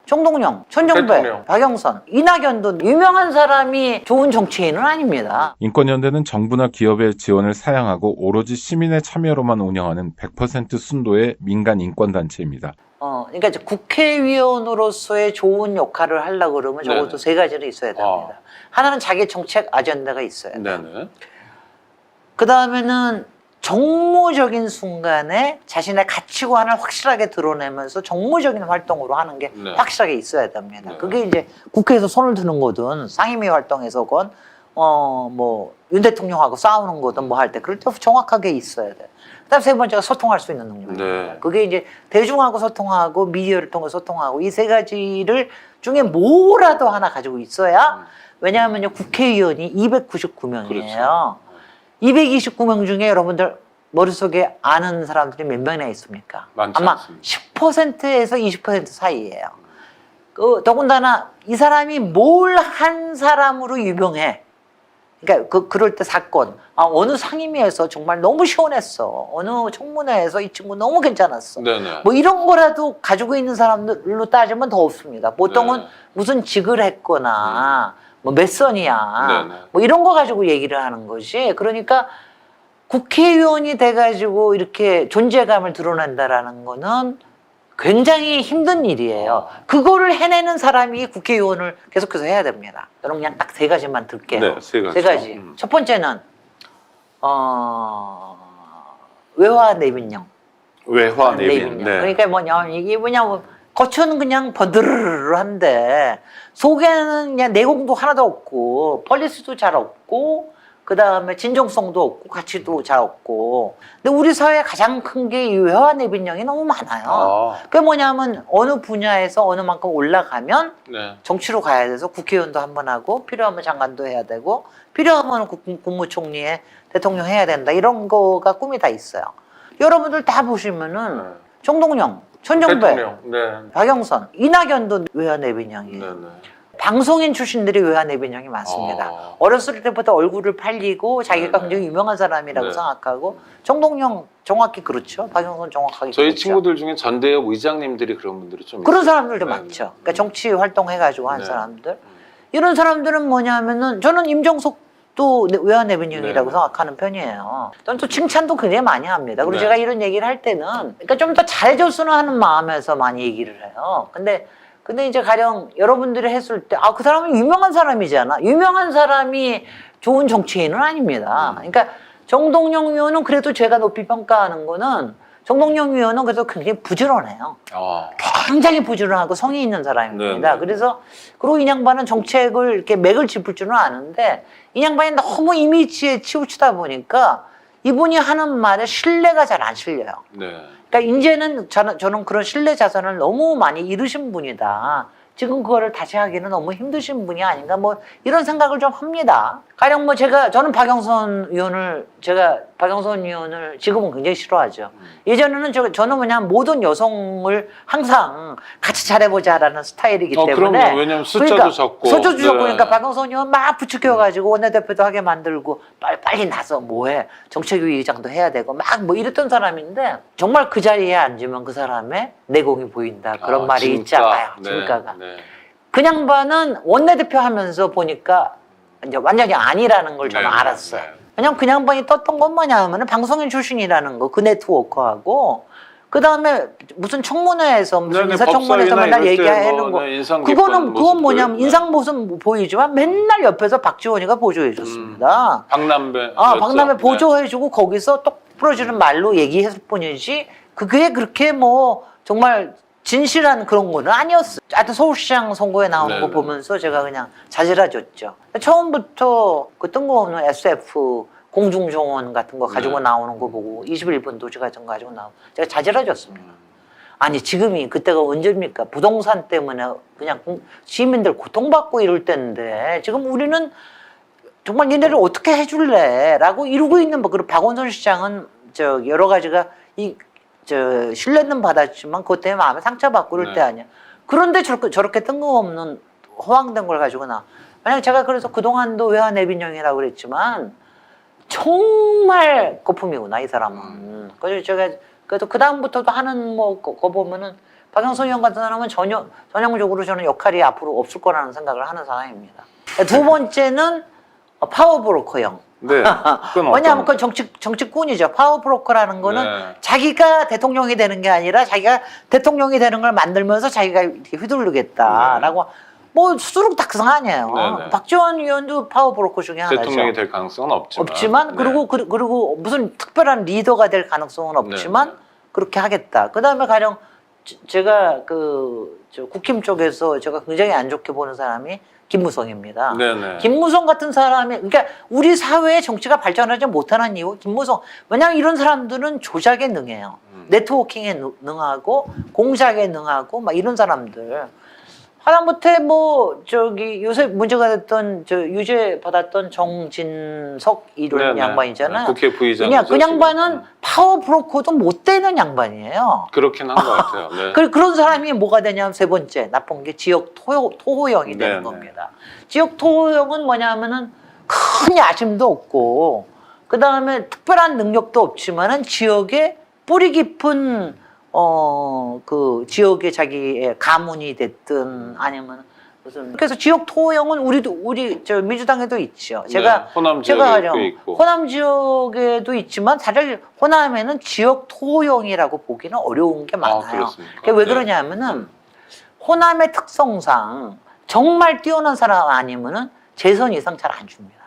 정동영, 천정배, 대통령. 박영선, 이낙연도 유명한 사람이 좋은 정치인은 아닙니다. 인권연대는 정부나 기업의 지원을 사양하고 오로지 시민의 참여로만 운영하는 100% 순도의 민간 인권단체입니다. 그러니까 이제 국회의원으로서의 좋은 역할을 하려고 그러면 적어도 네네. 세 가지는 있어야 됩니다. 하나는 자기 정책 아젠다가 있어야 돼요. 네네. 그 다음에는 정무적인 순간에 자신의 가치관을 확실하게 드러내면서 정무적인 활동으로 하는 게 네. 확실하게 있어야 됩니다. 네. 그게 이제 국회에서 손을 드는 거든 상임위 활동에서건 뭐 윤 대통령하고 싸우는 거든 뭐 할 때 그럴 때 정확하게 있어야 돼요. 그다음 세 번째가 소통할 수 있는 능력입니다. 네. 그게 이제 대중하고 소통하고 미디어를 통해 소통하고 이 세 가지를 중에 뭐라도 하나 가지고 있어야 왜냐하면요 국회의원이 299명이에요. 그렇죠. 229명 중에 여러분들 머릿속에 아는 사람들이 몇 명이나 있습니까? 많지 아마 않습니다. 10%에서 20% 사이예요. 더군다나 이 사람이 뭘 한 사람으로 유명해. 그러니까 그럴 때 사건, 어느 상임위에서 정말 너무 시원했어. 어느 청문회에서 이 친구 너무 괜찮았어. 네네. 뭐 이런 거라도 가지고 있는 사람들로 따지면 더 없습니다. 보통은 네. 무슨 직을 했거나 뭐 몇 선이야. 네네. 뭐 이런 거 가지고 얘기를 하는 것이 그러니까 국회의원이 돼가지고 이렇게 존재감을 드러낸다라는 거는 굉장히 힘든 일이에요. 그거를 해내는 사람이 국회의원을 계속해서 해야 됩니다. 여러분 그냥 딱 세 가지만 들게요. 네, 세 가지. 세 가지. 첫 번째는 외화 내빈령. 외화 내빈. 네. 그러니까 뭐냐면 이게 뭐냐면 겉은 그냥 버드르르한데 속에는 그냥 내공도 하나도 없고 폴리스도 잘 없고 그 다음에 진정성도 없고 가치도 잘 없고 근데 우리 사회에 가장 큰 게 이 외화 내빈령이 너무 많아요. 그게 뭐냐면 어느 분야에서 어느 만큼 올라가면 네. 정치로 가야 돼서 국회의원도 한 번 하고 필요하면 장관도 해야 되고 필요하면 국무총리에 대통령 해야 된다 이런 거가 꿈이 다 있어요. 여러분들 다 보시면은 네. 정동영, 천정배, 대통령. 네. 박영선, 이낙연도 외화 내빈령이에요. 네네. 방송인 출신들이 외화 내빈령이 많습니다. 어렸을 때부터 얼굴을 팔리고 자기가 네네. 굉장히 유명한 사람이라고 네. 생각하고 정동영 정확히 그렇죠. 박영선 정확하게 저희 그렇죠. 친구들 중에 전대협 의장님들이 그런 분들이 좀 그런 있어요. 사람들도 네. 많죠. 그러니까 정치 활동해가지고 한 네. 사람들. 이런 사람들은 뭐냐면은 저는 임종석도 외화 내빈령이라고 네. 생각하는 편이에요. 저는 또 칭찬도 굉장히 많이 합니다. 그리고 네. 제가 이런 얘기를 할 때는 그러니까 좀 더 잘해줬으면 하는 마음에서 많이 얘기를 해요. 근데 이제 가령 여러분들이 했을 때 그 사람은 유명한 사람이잖아. 유명한 사람이 좋은 정치인은 아닙니다. 그러니까 정동영 의원은 그래도 제가 높이 평가하는 거는 정동영 의원은 그래도 굉장히 부지런해요. 굉장히 부지런하고 성의 있는 사람입니다. 네네. 그래서 그리고 이 양반은 정책을 이렇게 맥을 짚을 줄은 아는데 이 양반이 너무 이미지에 치우치다 보니까 이분이 하는 말에 신뢰가 잘 안 실려요. 네. 그러니까 이제는 저는 그런 신뢰 자산을 너무 많이 잃으신 분이다. 지금 그거를 다시 하기는 너무 힘드신 분이 아닌가 뭐 이런 생각을 좀 합니다. 가령 뭐 저는 박영선 의원을 지금은 굉장히 싫어하죠. 예전에는 저는 그냥 모든 여성을 항상 같이 잘해보자라는 스타일이기 때문에. 그럼요. 왜냐면 숫자도 적고. 숫자도 적고 네. 그러니까 박영선 의원 막 부추겨가지고 원내대표도 하게 만들고 빨리 나서 뭐해 정책위 의장도 해야 되고 막 뭐 이랬던 사람인데 정말 그 자리에 앉으면 그 사람의 내공이 보인다 그런 말이 진가. 있잖아요. 네. 진가가. 네. 그 양반은 원내대표 하면서 보니까 이제 완전히 아니라는 걸 저는 네. 알았어요. 네. 왜냐면 그 양반이 떴던 건 뭐냐면은 방송인 출신이라는 거, 그 네트워크하고 그 다음에 무슨 청문회에서 무슨 네네, 인사청문회에서 법사위나 맨날 이럴 때 얘기하는 뭐, 거. 네, 인상 깊은 그건 모습들. 뭐냐면 네. 인상 모습 보이지만 맨날 옆에서 박지원이가 보조해 줬습니다. 박남배. 박남회 네. 보조해주고 거기서 똑 부러지는 말로 얘기했을 뿐이지 그게 그렇게 뭐 정말 진실한 그런 거는 아니었어요. 하여튼 서울시장 선거에 나오는 네네. 거 보면서 제가 그냥 자질해줬죠. 처음부터 그 뜬금없는 SF 공중정원 같은 거 가지고 네. 나오는 거 보고 21번 도시 같은 거 가지고 나오고 제가 자질해줬습니다. 아니 지금이 그때가 언제입니까? 부동산 때문에 그냥 시민들 고통받고 이럴 때인데 지금 우리는 정말 얘네를 어떻게 해줄래? 라고 이러고 있는 그리고 박원순 시장은 여러 가지가 신뢰는 받았지만 그것 때문에 마음에 상처받고 그럴 때 아니야. 그런데 저렇게 뜬금없는 허황된 걸 가지고 만약 제가 그래서 그동안도 외화 내빈령이라고 그랬지만 정말 거품이구나 이 사람은. 그래서 제가 그래도 그 다음부터도 하는 거 보면은 박영선 의원 같은 사람은 전형적으로 저는 역할이 앞으로 없을 거라는 생각을 하는 사람입니다. 두 번째는 파워브로커형. 네. 그건 왜냐하면 어떤... 그건 정치꾼이죠. 파워브로커라는 거는 네. 자기가 대통령이 되는 게 아니라 자기가 대통령이 되는 걸 만들면서 자기가 이렇게 휘두르겠다라고 뭐 수두룩 닥성 아니에요. 네네. 박지원 의원도 파워브로커 중에 하나죠. 대통령이 될 가능성은 없지만. 네. 그리고 무슨 특별한 리더가 될 가능성은 없지만 네. 그렇게 하겠다. 그다음에 가령 제가 저 국힘 쪽에서 제가 굉장히 안 좋게 보는 사람이 김무성입니다. 네네. 김무성 같은 사람이 그러니까 우리 사회의 정치가 발전하지 못하는 이유 김무성 왜냐하면 이런 사람들은 조작에 능해요. 네트워킹에 능하고 공작에 능하고 막 이런 사람들. 하다못해 뭐 저기 요새 문제가 됐던 저 유죄 받았던 정진석 이런 네네. 양반이잖아요. 국회 부의장이죠. 그 양반은 파워 브로커도 못 되는 양반이에요. 그렇긴 한 것 같아요. 네. 그런 사람이 뭐가 되냐면 세 번째 나쁜 게 지역 토호형이 되는 네네. 겁니다. 지역 토호형은 뭐냐면은 큰 야심도 없고 그 다음에 특별한 능력도 없지만은 지역에 뿌리 깊은 그 지역의 자기의 가문이 됐든 아니면 무슨 그래서 지역 토호형은 우리 저 민주당에도 있죠. 제가 호남 제가 지역에 있고. 호남 지역에도 있지만 사실 호남에는 지역 토호형이라고 보기는 어려운 게 많아요. 그렇습니까? 그게 왜 네. 그러냐면은 호남의 특성상 정말 뛰어난 사람 아니면은 재선 이상 잘 안 줍니다.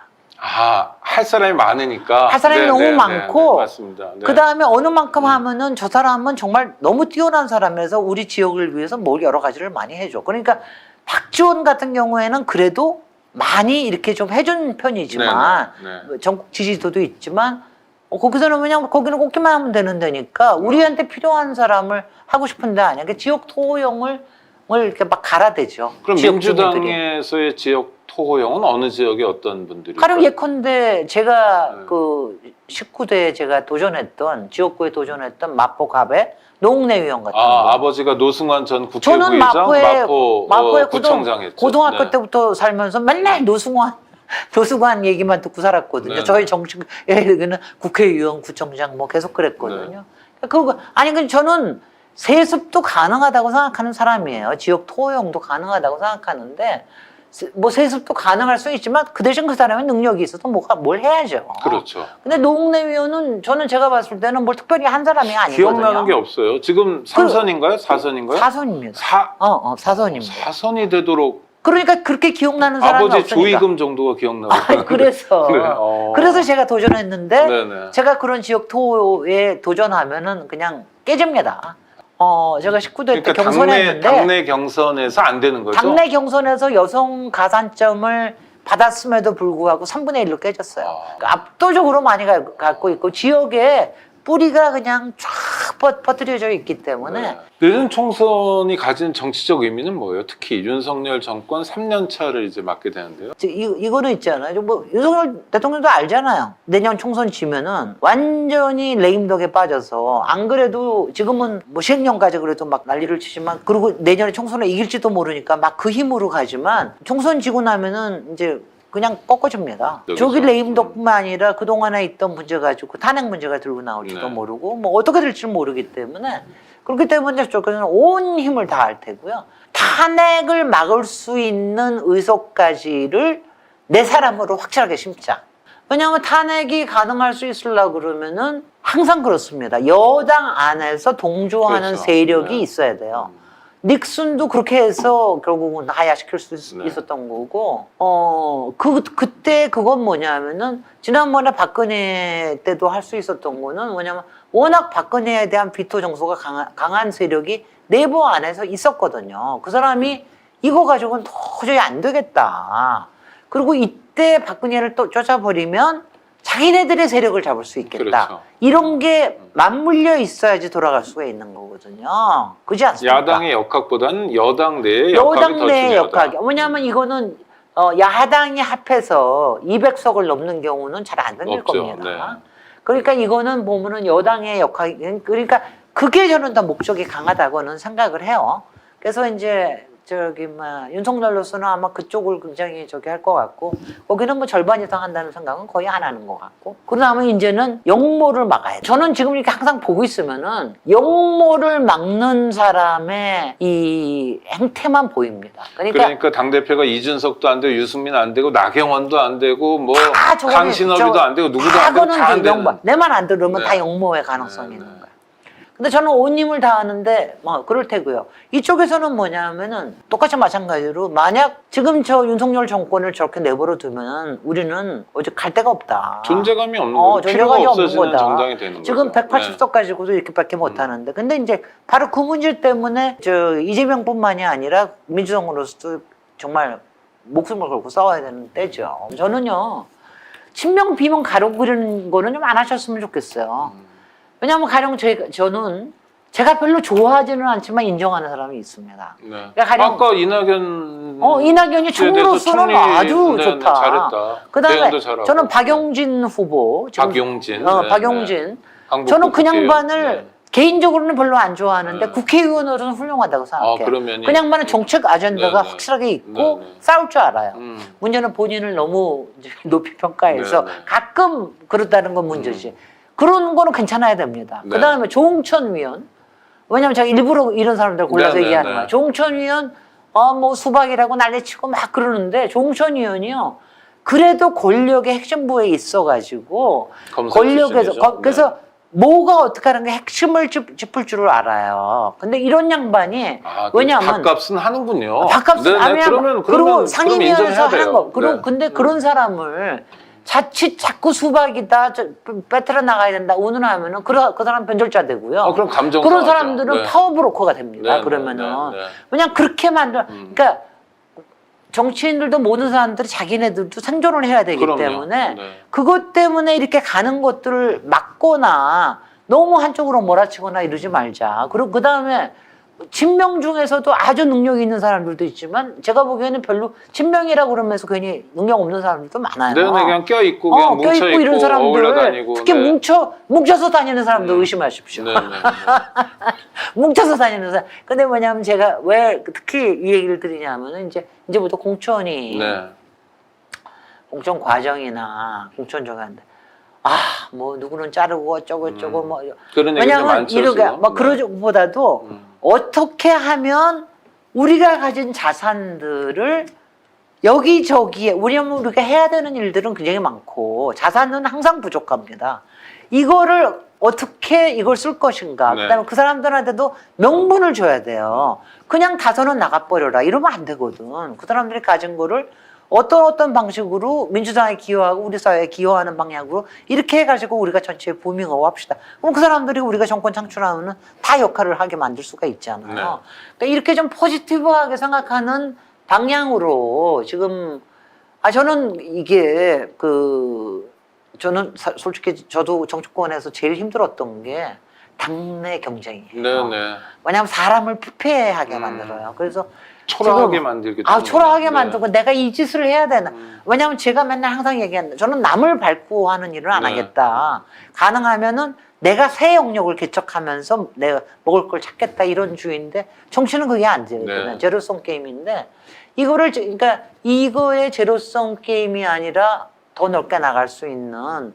할 사람이 많으니까. 할 사람이 너무 많고, 맞습니다. 네. 그 다음에 어느 만큼 하면은 저 사람은 정말 너무 뛰어난 사람에서 우리 지역을 위해서 뭘 여러 가지를 많이 해줘. 그러니까 박지원 같은 경우에는 그래도 많이 이렇게 좀 해준 편이지만, 네. 전국 지지도도 있지만, 거기서는 그냥 거기는 꽂기만 하면 되는 데니까 우리한테 필요한 사람을 하고 싶은데 아니야. 그러니까 지역 토호형을 이렇게 막 갈아대죠. 그럼 지역 주민들이. 민주당에서의 지역 토호형은 어느 지역에 어떤 분들이? 가령 예컨대 제가 네. 그 19대에 제가 도전했던 지역구에 도전했던 마포갑의 노웅래 위원 같은 거. 아버지가 노승환 전 저는 국회의장 마포에 구청장했죠. 고등학교 네. 때부터 살면서 맨날 노승환 얘기만 듣고 살았거든요. 네. 저희 정치에는 국회의원, 구청장 뭐 계속 그랬거든요. 근데 저는 세습도 가능하다고 생각하는 사람이에요. 지역 토호형도 가능하다고 생각하는데 뭐 세습도 가능할 수 있지만 그 대신 그 사람의 능력이 있어서 뭘 해야죠. 그렇죠. 근데 노웅래 위원은 저는 제가 봤을 때는 뭘 특별히 한 사람이 아니거든요. 기억나는 게 없어요. 지금 3선인가요? 4선인가요? 4선입니다. 4선입니다. 4선이 되도록 그러니까 그렇게 기억나는 사람이 아버지 없으니까. 조의금 정도가 기억나고. 그래서 네. 그래서 제가 도전했는데 네네. 제가 그런 지역 토에 도전하면은 그냥 깨집니다. 제가 19대 때 그러니까 경선했는데 당내 경선에서 안 되는 거죠? 당내 경선에서 여성 가산점을 받았음에도 불구하고 3분의 1로 깨졌어요. 그러니까 압도적으로 많이 갖고 있고 지역에 뿌리가 그냥 쫙 퍼뜨려져 있기 때문에 네. 내년 총선이 가진 정치적 의미는 뭐예요? 특히 윤석열 정권 3년 차를 이제 맡게 되는데요. 이거는 있잖아요. 뭐 윤석열 대통령도 알잖아요. 내년 총선 지면은 완전히 레임덕에 빠져서 안 그래도 지금은 뭐 시행령까지 그래도 막 난리를 치지만 그리고 내년에 총선을 이길지도 모르니까 막 그 힘으로 가지만 총선 지고 나면은 이제 그냥 꺾어집니다. 저기 레임덕뿐만 아니라 그동안에 있던 문제 가지고 탄핵 문제가 들고 나올지도 네. 모르고 뭐 어떻게 될지 모르기 때문에 그렇기 때문에 저쪽에서는 온 힘을 다할 테고요. 탄핵을 막을 수 있는 의석까지를 내 사람으로 확실하게 심자. 왜냐하면 탄핵이 가능할 수 있으려고 그러면은 항상 그렇습니다. 여당 안에서 동조하는 그렇죠. 세력이 네. 있어야 돼요. 닉슨도 그렇게 해서 결국은 하야시킬 수 네. 있었던 거고, 그때 그건 뭐냐면은, 지난번에 박근혜 때도 할 수 있었던 거는 뭐냐면, 워낙 박근혜에 대한 비토 정서가 강한 세력이 내부 안에서 있었거든요. 그 사람이 이거 가지고는 도저히 안 되겠다. 그리고 이때 박근혜를 또 쫓아버리면 자기네들의 세력을 잡을 수 있겠다. 그렇죠. 이런 게 맞물려 있어야지 돌아갈 수가 있는 거거든요. 그렇지 않습니까? 야당의 역학보다는 여당 내의 역학이 더 여당 내의 중요하다. 역학이. 왜냐하면 이거는 야당이 합해서 200석을 넘는 경우는 잘 안 생길 없죠. 겁니다. 네. 그러니까 이거는 보면은 여당의 역학이 그러니까 그게 저는 더 목적이 강하다고는 생각을 해요. 그래서 이제 윤석열로서는 아마 그쪽을 굉장히 저기 할 것 같고 거기는 뭐 절반 이상 한다는 생각은 거의 안 하는 것 같고 그러면 이제는 역모를 막아야 돼. 저는 지금 이렇게 항상 보고 있으면은 역모를 막는 사람의 이 행태만 보입니다. 그러니까 당대표가 이준석도 안 되고 유승민 안 되고 나경원도 안 되고 뭐 다 저거는 강신업이도 안 되고 누구도 안 되고 다 안 되는. 내 말 안 들으면 네. 다 역모의 가능성이 네, 있는 네. 거예요. 근데 저는 온 힘을 다하는데 뭐 그럴 테고요. 이쪽에서는 뭐냐면은 똑같이 마찬가지로 만약 지금 저 윤석열 정권을 저렇게 내버려 두면 우리는 어디 갈 데가 없다. 존재감이 없는 거죠. 필요가 존재감이 없는 없어지는 거다. 정당이 되는 지금 거죠. 180석 가지고도 이렇게밖에 못 하는데. 근데 이제 바로 그 문제 때문에 저 이재명뿐만이 아니라 민주당으로서도 정말 목숨을 걸고 싸워야 되는 때죠. 저는요. 친명 비명 가로그리는 거는 좀 안 하셨으면 좋겠어요. 왜냐하면 가령 저는 제가 별로 좋아하지는 않지만 인정하는 사람이 있습니다. 네. 그러니까 가령 아까 이낙연 이낙연이 총리로서는 아주 네, 좋다. 잘했다. 그다음에 대응도 잘하고. 저는 박용진 후보 지금 박용진. 박용진 한국 저는 그 국회의원. 양반을 네. 개인적으로는 별로 안 좋아하는데 네. 국회의원으로는 훌륭하다고 생각해요. 그러면이- 그 양반은 정책 아젠다가 네, 네. 확실하게 있고 네, 네. 싸울 줄 알아요. 음. 문제는 본인을 너무 이제 높이 평가해서 네, 네. 가끔 그렇다는 건 문제지. 그런 거는 괜찮아야 됩니다. 네. 그다음에 조홍천 위원. 왜냐면 제가 일부러 이런 사람들 골라서 네, 네, 얘기하는 네. 거야. 조홍천 위원 뭐 수박이라고 난리치고 막 그러는데 조홍천 위원이요. 그래도 권력의 핵심부에 있어가지고 검사 권력에서 출신이죠. 그래서 뭐가 어떻게 하는 게 핵심을 짚을 줄을 알아요. 근데 이런 양반이 왜냐하면 밥값은 하는군요. 밥값은 하면 그리고 상임위원회에서 인정해야 돼요. 하는 거. 그리고 네. 근데 그런 사람을 자칫 자꾸 수박이다, 빼트려 나가야 된다, 운운하면은 그 사람 변절자 되고요. 그럼 감정 그런 상하죠. 사람들은 네. 파워 브로커가 됩니다. 네, 그러면은 네, 네. 그냥 그렇게 그러니까 정치인들도 모든 사람들이 자기네들도 생존을 해야 되기 그럼요. 때문에 네. 그것 때문에 이렇게 가는 것들을 막거나 너무 한쪽으로 몰아치거나 이러지 말자. 그리고 그 다음에 친명 중에서도 아주 능력 있는 사람들도 있지만 제가 보기에는 별로 친명이라고 그러면서 괜히 능력 없는 사람들도 많아요. 네, 그냥 껴있고 그냥 뭉쳐있고 껴있고 이런 사람들 어울려다니고. 특히 네. 뭉쳐서 다니는 사람들 의심하십시오. 네, 네, 네. 뭉쳐서 다니는 사람. 근데 뭐냐면 제가 왜 특히 이 얘기를 드리냐면은 이제부터 공천이 네. 공천 과정이나 공천 정하는데 뭐 누구는 자르고 어쩌고 뭐 그런 얘기도 왜냐하면 많죠. 이렇게 지금. 막 그러보다도 어떻게 하면 우리가 가진 자산들을 여기저기에 우리가 해야 되는 일들은 굉장히 많고 자산은 항상 부족합니다. 이거를 어떻게 이걸 쓸 것인가. 네. 그다음에 그 사람들한테도 명분을 줘야 돼요. 그냥 다선은 나가버려라 이러면 안 되거든. 그 사람들이 가진 거를 어떤 방식으로 민주당에 기여하고 우리 사회에 기여하는 방향으로 이렇게 해가지고 우리가 전체에 부밍업 합시다. 그럼 그 사람들이 우리가 정권 창출하면 다 역할을 하게 만들 수가 있잖아요. 네. 그러니까 이렇게 좀 포지티브하게 생각하는 방향으로 지금 저는 이게 저는 솔직히 저도 정치권에서 제일 힘들었던 게 당내 경쟁이에요. 네, 네. 왜냐하면 사람을 부패하게 만들어요. 그래서 초라하게 지금, 만들기 초라하게 네. 만들고 내가 이 짓을 해야 되나. 왜냐하면 제가 맨날 항상 얘기하는데 저는 남을 밟고 하는 일은 안 네. 하겠다. 가능하면은 내가 새 영역을 개척하면서 내가 먹을 걸 찾겠다 이런 주의인데 정치는 그게 안 돼요. 네. 그냥 제로성 게임인데 그러니까 이거의 제로성 게임이 아니라 더 넓게 나갈 수 있는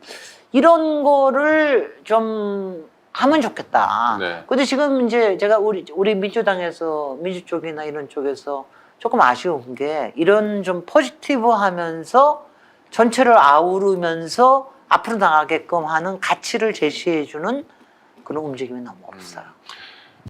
이런 거를 좀 하면 좋겠다. 네. 근데 지금 이제 제가 우리 민주당에서 민주 쪽이나 이런 쪽에서 조금 아쉬운 게 이런 좀 포지티브 하면서 전체를 아우르면서 앞으로 나가게끔 하는 가치를 제시해주는 그런 움직임이 너무 없어요.